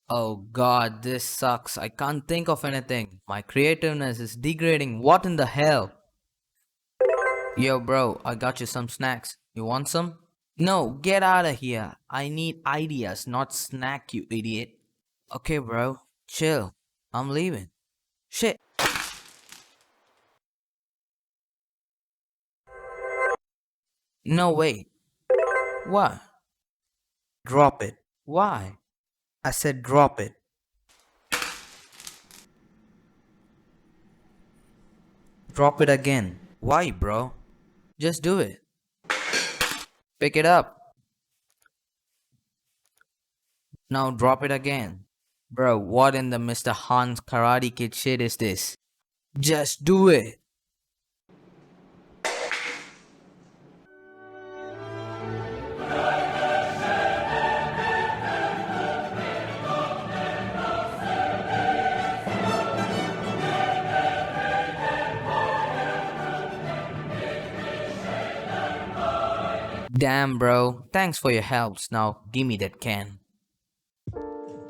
Oh god, this sucks. I can't think of anything. My creativeness is degrading. What in the hell? Yo, bro, I got you some snacks. You want some? No, get out of here. I need ideas, not snack, you idiot. Okay, bro, chill. I'm leaving. Shit. No, wait. What? Drop it. Why? I said drop it. Drop it again. Why, bro? Just do it. Pick it up. Now drop it again. Bro, what in the Mr. Hans Karate Kid shit is this? Just do it. Damn, bro. Thanks for your helps. Now give me that can.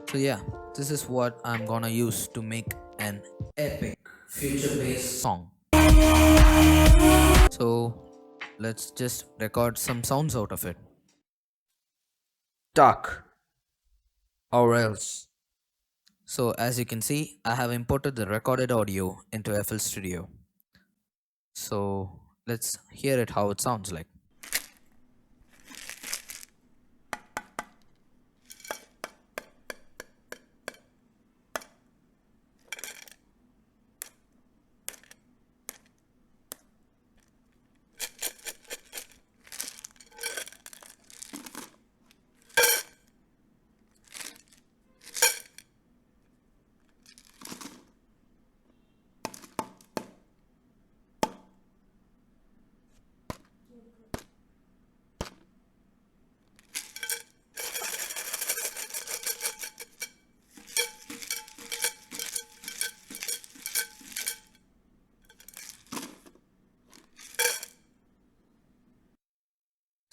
So yeah, this is what I'm gonna use to make an epic future-based song. So let's just record some sounds out of it. Duck or else. So as you can see, I have imported the recorded audio into FL Studio. So let's hear it how it sounds like.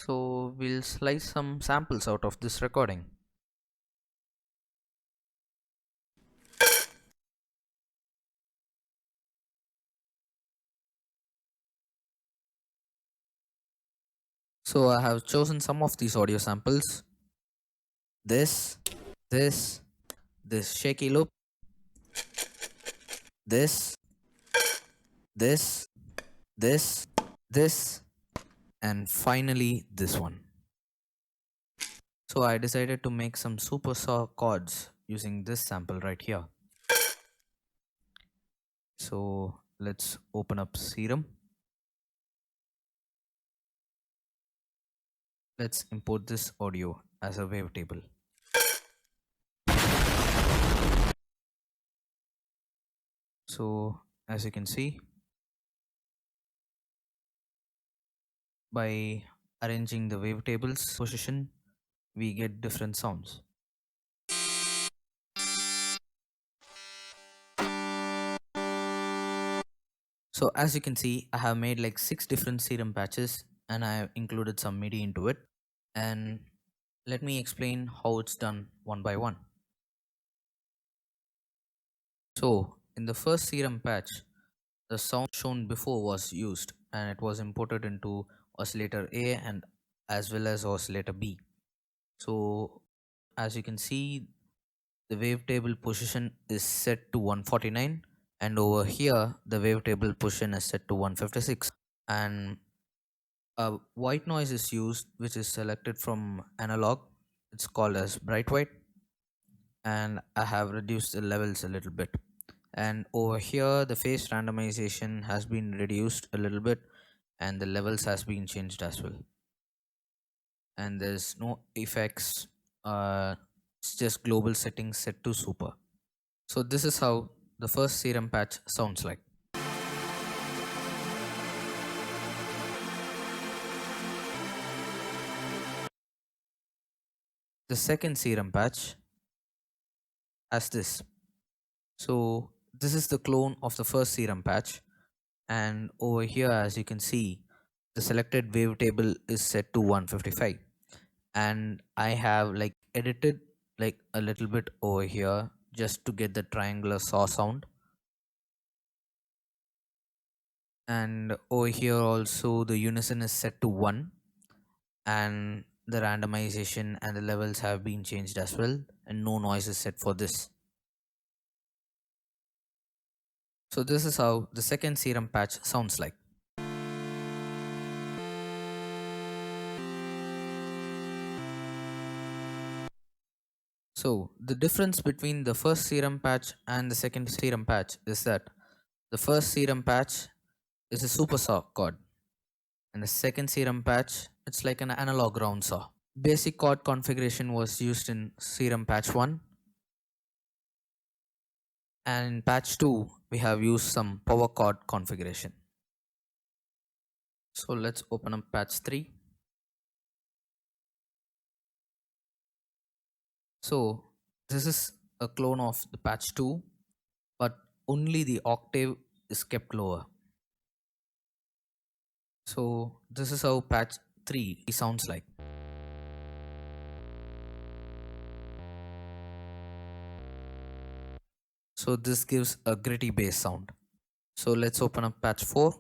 So we'll slice some samples out of this recording. So I have chosen some of these audio samples. This, this, this shaky loop, this, this, this, this, and finally this one. So I decided to make some super saw chords using this sample right here. So let's open up SERUM. Let's import this audio as a wavetable. So as you can see, by arranging the wavetables position, we get different sounds. So as you can see, I have made like 6 different SERUM patches and I have included some MIDI into it. And let me explain how it's done one by one. So in the first SERUM patch, the sound shown before was used and it was imported into oscillator A and as well as oscillator B. So as you can see, the wavetable position is set to 149 and over here the wavetable position is set to 156 and a white noise is used which is selected from analog. It's called as bright white and I have reduced the levels a little bit. And over here the phase randomization has been reduced a little bit and the levels has been changed as well. And there's no effects, it's just global settings set to super. So this is how the first SERUM patch sounds like. The second SERUM patch has this. So this is the clone of the first SERUM patch and over here as you can see the selected wavetable is set to 155 and I have like edited like a little bit over here just to get the triangular saw sound. And over here also the unison is set to 1, and the randomization and the levels have been changed as well, and no noise is set for this. So this is how the second serum patch sounds like. So the difference between the first serum patch and the second serum patch is that the first serum patch is a super saw chord, and the second serum patch it's like an analog round saw. Basic chord configuration was used in serum patch 1, and in patch 2 we have used some power chord configuration. So let's open up patch 3. So this is a clone of the patch 2, but only the octave is kept lower. So this is how patch 3 sounds like. So this gives a gritty bass sound. So let's open up patch 4.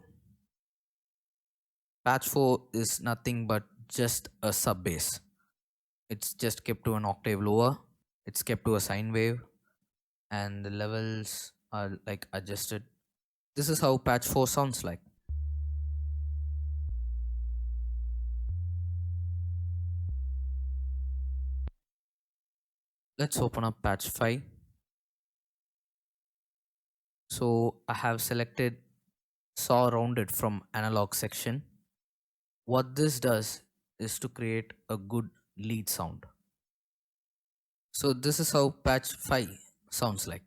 Patch 4 is nothing but just a sub bass. It's just kept to an octave lower. It's kept to a sine wave, and the levels are like adjusted. This is how patch 4 sounds like. Let's open up patch 5. So I have selected saw rounded from analog section. What this does is to create a good lead sound. So this is how patch 5 sounds like.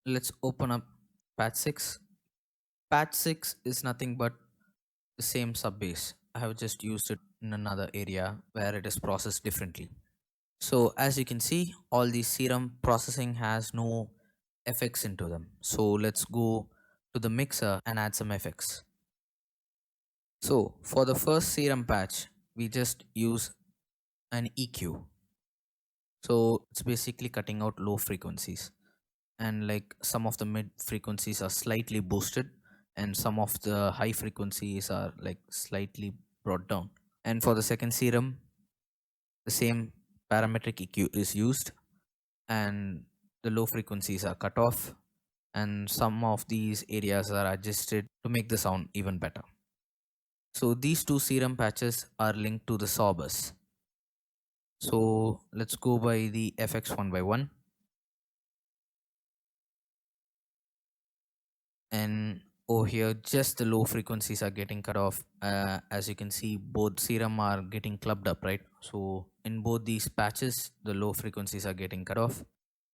Let's open up patch 6. Patch 6 is nothing but the same sub bass. I have just used it in another area where it is processed differently. So as you can see, all the serum processing has no effects into them. So let's go to the mixer and add some effects. So for the first serum patch, we just use an EQ. So it's basically cutting out low frequencies, and like some of the mid frequencies are slightly boosted and some of the high frequencies are like slightly brought down. And for the second serum, the same parametric EQ is used, and the low frequencies are cut off, and some of these areas are adjusted to make the sound even better. So these two serum patches are linked to the saw bus. So let's go by the effects one by one. And over here just the low frequencies are getting cut off. As you can see, both serum are getting clubbed up, right? So in both these patches the low frequencies are getting cut off.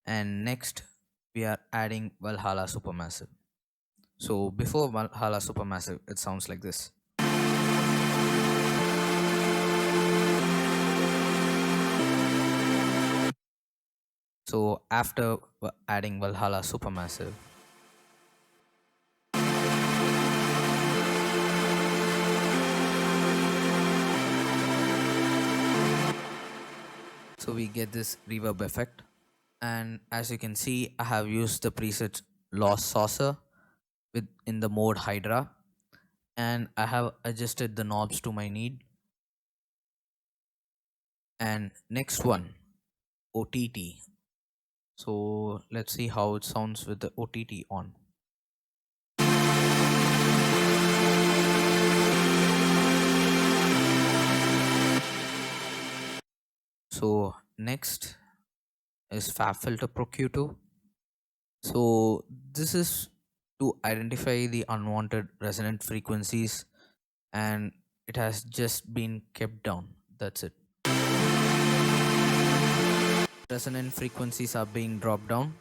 And next we are adding Valhalla Supermassive. So before Valhalla Supermassive it sounds like this. So after adding Valhalla Supermassive, so we get this reverb effect. And as you can see, I have used the preset Lost Saucer with in the mode Hydra, and I have adjusted the knobs to my need. And next one, OTT. So let's see how it sounds with the OTT on. So next is Fab Filter Pro Q2. So this is to identify the unwanted resonant frequencies, and it has just been kept down. That's it. Resonant frequencies are being dropped down.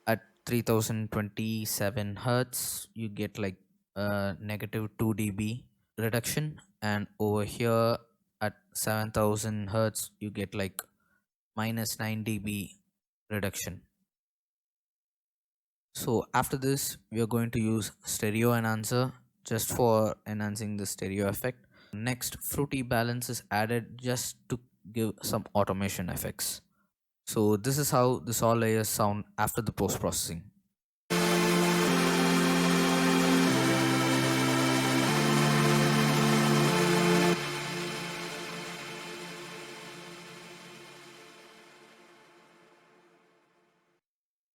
At 3027 hertz you get like a negative 2 dB reduction, and over here at 7000 hertz you get like minus 9 dB reduction. So after this we are going to use stereo enhancer just for enhancing the stereo effect. Next, fruity balance is added just to give some automation effects. So this is how the saw layers sound after the post processing.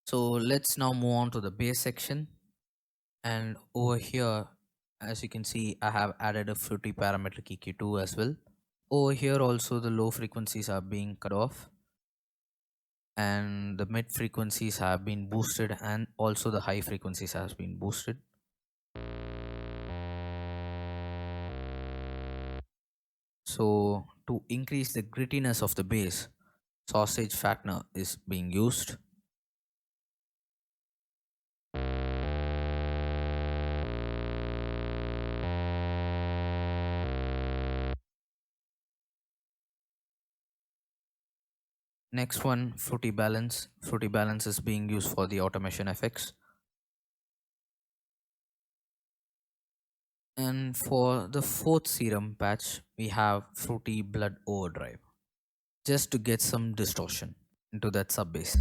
So let's now move on to the bass section. And over here, as you can see, I have added a fruity parametric EQ2 as well. Over here also the low frequencies are being cut off and the mid frequencies have been boosted and also the high frequencies has been boosted. So to increase the grittiness of the bass, sausage fattener is being used. Next one, fruity balance. Fruity balance is being used for the automation effects. And for the fourth serum patch, we have fruity blood overdrive, just to get some distortion into that sub bass.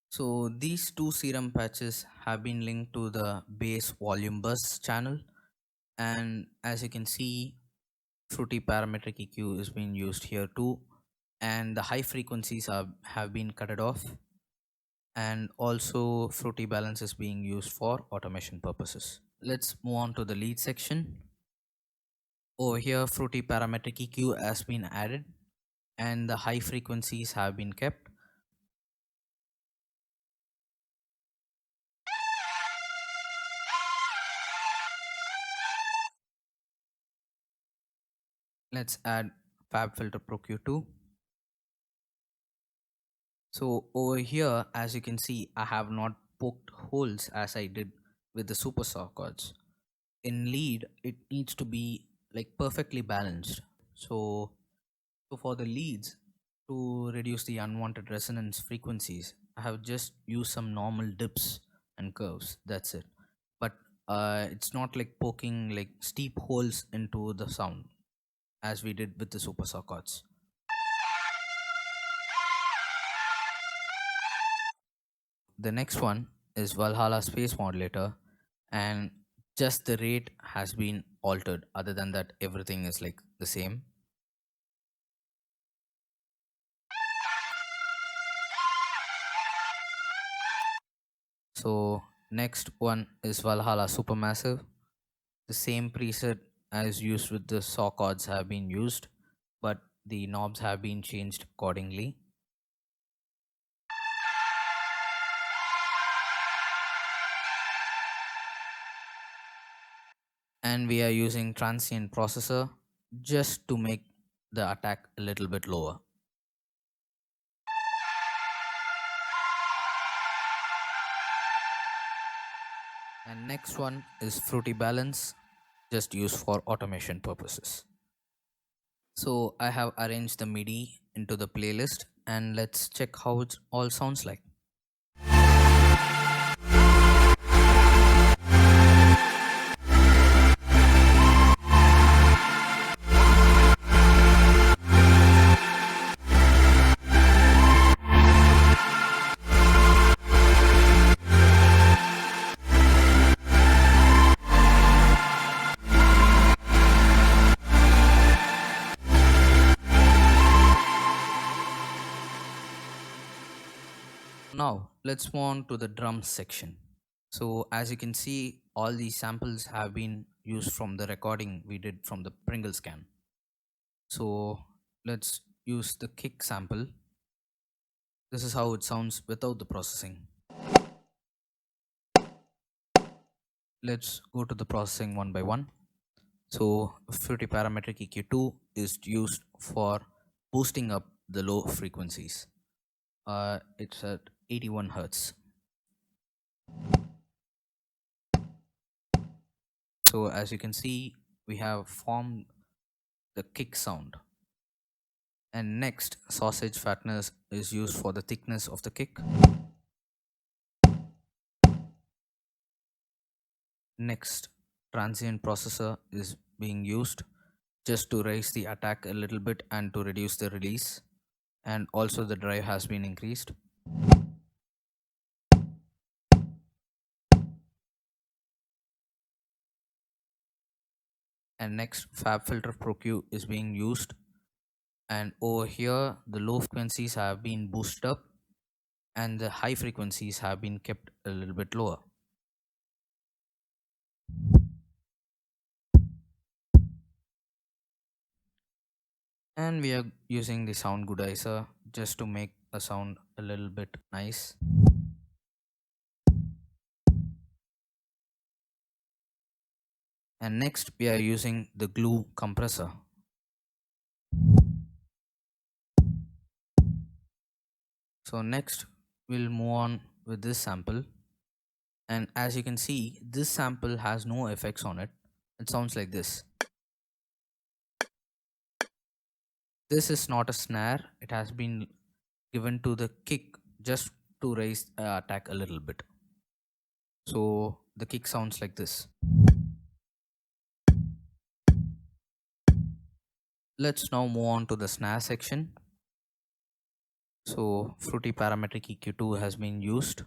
So these two serum patches have been linked to the bass volume bus channel, and as you can see, fruity parametric EQ is being used here too, and the high frequencies have been cut off, and also fruity balance is being used for automation purposes. Let's move on to the lead section. Over here, fruity parametric EQ has been added, and the high frequencies have been kept. Let's add Fab Filter Pro Q2. So over here, as you can see, I have not poked holes as I did with the super saw chords. In lead, it needs to be like perfectly balanced. So for the leads, to reduce the unwanted resonance frequencies, I have just used some normal dips and curves. That's it. But it's not like poking like steep holes into the sound as we did with the super saw chords. The next one is Valhalla Space Modulator, and just the rate has been altered. Other than that, everything is like the same. So next one is Valhalla Supermassive. The same preset as used with the saw chords have been used, but the knobs have been changed accordingly. And we are using transient processor just to make the attack a little bit lower. And next one is Fruity Balance, just used for automation purposes. So I have arranged the MIDI into the playlist and let's check how it all sounds like. Now let's move on to the drums section. So as you can see, all these samples have been used from the recording we did from the Pringles can. So let's use the kick sample. This is how it sounds without the processing. Let's go to the processing one by one. So Fruity Parametric EQ2 is used for boosting up the low frequencies. It's at 81 Hertz. So as you can see, we have formed the kick sound. And next, sausage fatness is used for the thickness of the kick. Next, transient processor is being used just to raise the attack a little bit and to reduce the release. And also the drive has been increased. And next, fab filter proq is being used, and over here the low frequencies have been boosted up and the high frequencies have been kept a little bit lower. And we are using the sound goodizer just to make the sound a little bit nice. And next we are using the glue compressor. So next we'll move on with this sample, and as you can see this sample has no effects on it. It sounds like this. This is not a snare, it has been given to the kick just to raise attack a little bit. So the kick sounds like this. Let's now move on to the snare section. So Fruity Parametric EQ2 has been used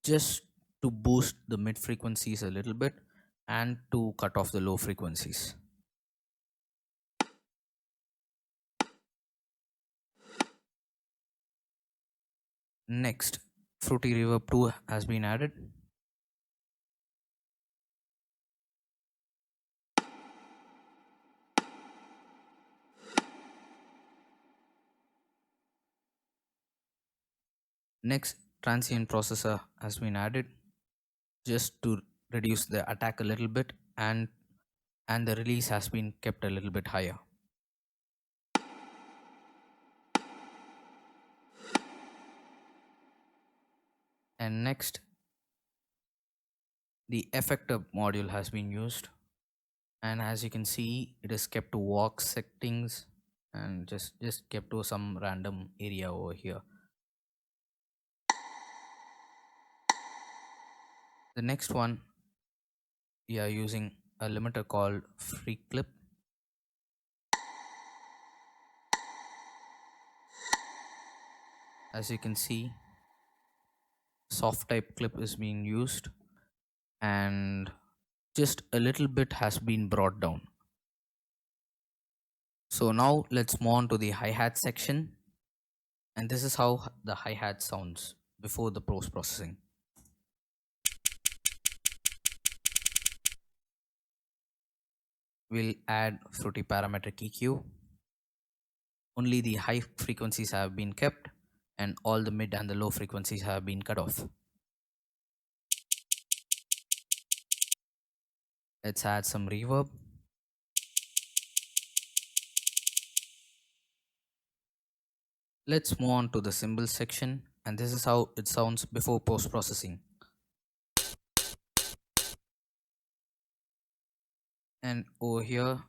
just to boost the mid frequencies a little bit and to cut off the low frequencies. Next, Fruity Reverb 2 has been added. Next, Transient Processor has been added just to reduce the attack a little bit, and the release has been kept a little bit higher. And next, the effector module has been used, and as you can see it is kept to walk settings and just kept to some random area over here. The next one, we are using a limiter called free clip. As you can see, soft type clip is being used and just a little bit has been brought down. So now let's move on to the hi-hat section, and this is how the hi-hat sounds before the post processing. We'll add Fruity Parametric EQ. Only the high frequencies have been kept and all the mid and the low frequencies have been cut off. Let's add some reverb. Let's move on to the cymbals section, and this is how it sounds before post processing. And over here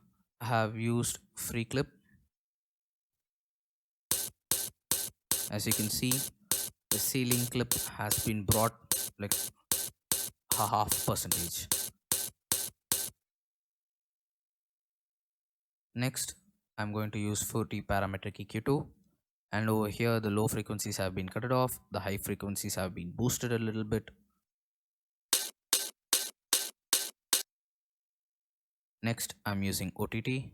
I have used free clip. As you can see, the ceiling clip has been brought like a half percentage. Next, I'm going to use Fruity Parametric EQ2, and over here the low frequencies have been cut off, the high frequencies have been boosted a little bit. Next, I'm using OTT.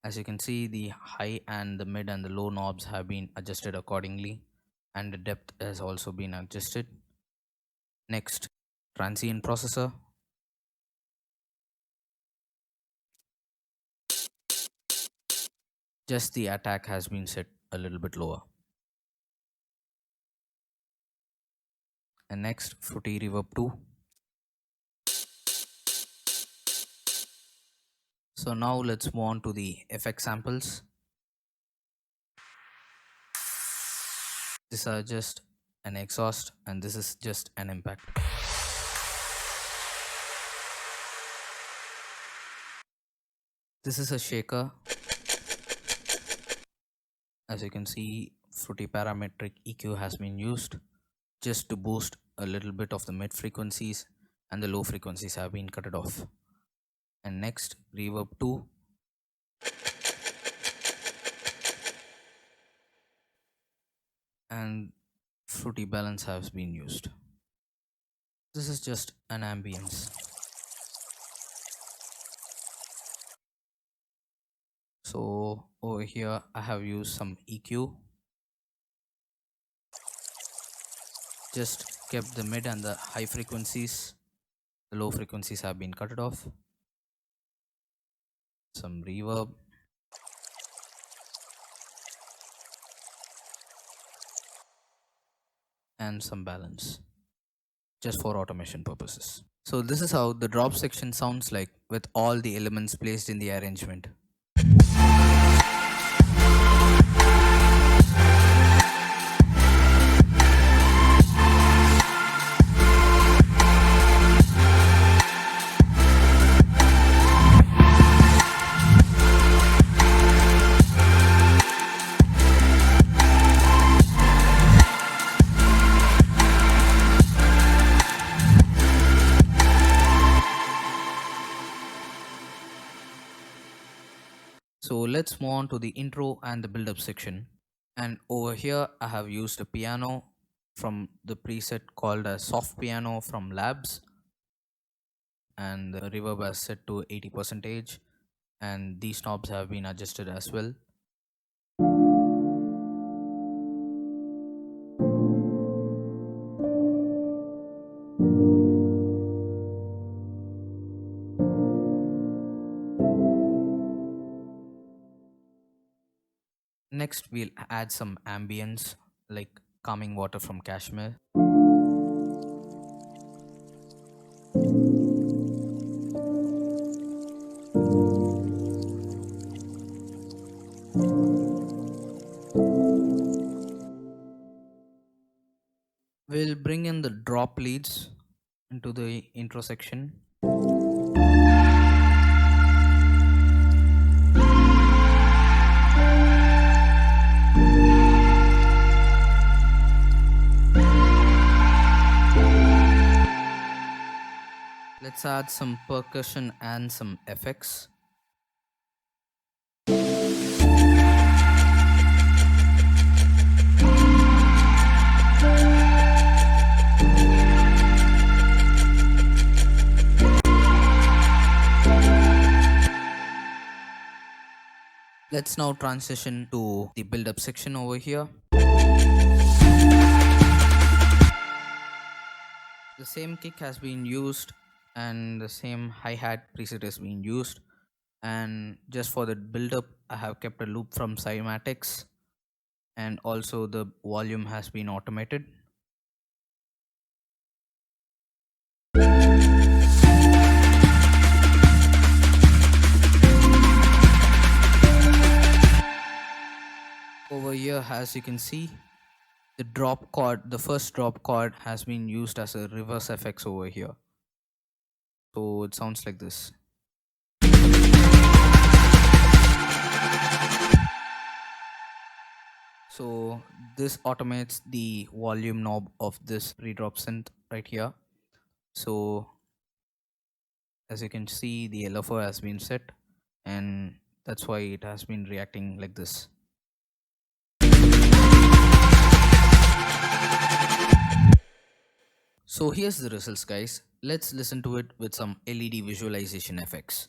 As you can see, the high and the mid and the low knobs have been adjusted accordingly, and the depth has also been adjusted. Next, transient processor. Just the attack has been set a little bit lower. And next, Fruity Reverb 2. So now let's move on to the effect samples. These are just an exhaust and this is just an impact. This is a shaker. As you can see, fruity parametric EQ has been used just to boost a little bit of the mid frequencies, and the low frequencies have been cut off. And next, reverb 2. And fruity balance has been used. This is just an ambience. So over here I have used some EQ. Just kept the mid and the high frequencies. The low frequencies have been cut off. Some reverb. And some balance. Just for automation purposes. So this is how the drop section sounds like with all the elements placed in the arrangement. So let's move on to the intro and the build-up section. And over here I have used a piano from the preset called as soft piano from labs, and the reverb is set to 80%, and these knobs have been adjusted as well. Next, we'll add some ambience like calming water from Kashmir. We'll bring in the drop leads into the intro section. Let's add some percussion and some effects. Let's now transition to the build-up section over here. The same kick has been used and the same hi-hat preset has been used, and just for the build-up I have kept a loop from cymatics, and also the volume has been automated. Over here, as you can see, the drop chord, the first drop chord has been used as a reverse effects over here. So it sounds like this. So this automates the volume knob of this pre-drop synth right here. So as you can see, the LFO has been set, and that's why it has been reacting like this. So here's the results, guys. Let's listen to it with some LED visualization effects.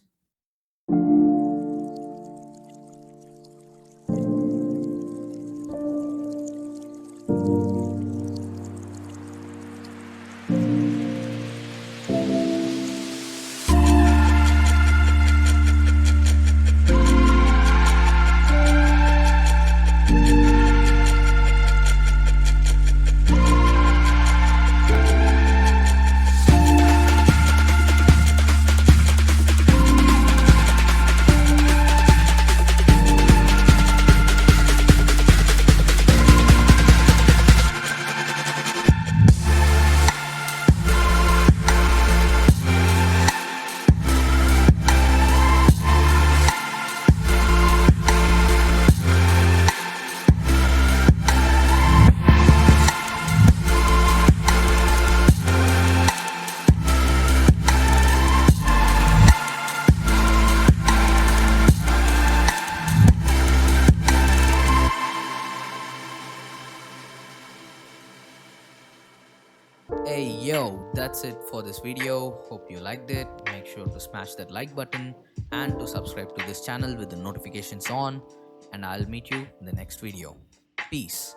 Hey yo, that's it for this video. Hope you liked it. Make sure to smash that like button and to subscribe to this channel with the notifications on. And I'll meet you in the next video. Peace.